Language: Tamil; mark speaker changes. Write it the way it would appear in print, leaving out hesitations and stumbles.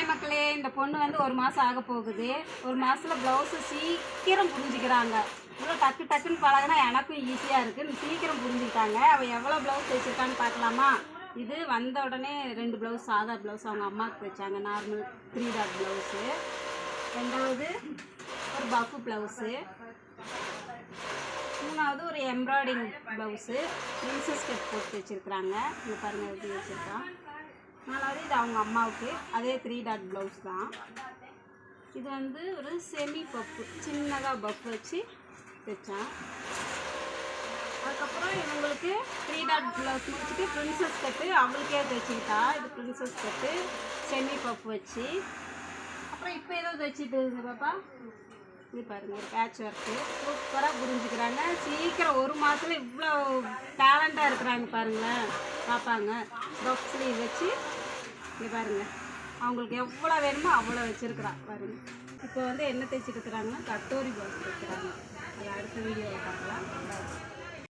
Speaker 1: ஹாய் மக்களே, இந்த பொண்ணு வந்து 1 மாதம் ஆக போகுது. 1 மாதத்தில் ப்ளவுஸு சீக்கிரம் புரிஞ்சுக்கிறாங்க. இவ்வளோ டக்குன்னு பழகினா எனக்கும் ஈஸியாக இருக்குது. சீக்கிரம் புரிஞ்சுக்கிட்டாங்க. அவள் எவ்வளோ ப்ளவுஸ் தைச்சிருக்கான்னு பார்க்கலாமா? இது வந்த உடனே 2 ப்ளவுஸ் சாதா ப்ளவுஸ் அவங்க அம்மாவுக்கு தைச்சாங்க. Normal 3 dot blouse. 2வது ஒரு பஃப் ப்ளவுஸு. 3வது ஒரு எம்ப்ராய்டிங் ப்ளவுஸு. பிரின்சஸ் கட் போட்டு வச்சுருக்குறாங்க. இங்கே பாருங்கள் எப்படி வச்சுருக்கான். 4வது இது அவங்க அம்மாவுக்கு அதே 3 டாட் ப்ளவுஸ் தான். இது வந்து ஒரு செமி பஃப்பு, சின்னதாக பஃப் வச்சு தைச்சேன். அதுக்கப்புறம் இவங்களுக்கு 3 டாட் ப்ளவுஸ் முடிச்சுட்டு பிரின்சஸ் கட்டு அவங்களுக்கே தைச்சிக்கிட்டா. இது பிரின்சஸ் கட்டு செமி பஃப் வச்சு. அப்புறம் இப்போ ஏதோ தைச்சிட்டு இருக்குது பாப்பா. இது பாருங்கள், ஒரு பேட்ச் ஒர்க்கு சூப்பராக புரிஞ்சுக்கிறாங்க. சீக்கிரம் 1 மாதத்தில் இவ்வளோ டேலண்ட்டாக இருக்கிறாங்க பாருங்களேன். பார்ப்பாங்க பஃப் ஸ்லீவ் வச்சு. இங்கே பாருங்கள், அவங்களுக்கு எவ்வளோ வேணுமோ அவ்வளோ வச்சுருக்குறா பாருங்கள். இப்போ வந்து என்ன தைச்சிட்டு இருக்கிறாங்கன்னா கட்டோரி ப்ளவுஸ் தைக்கிறாங்க. அது அடுத்த வீடியோவில் பார்க்கலாம்.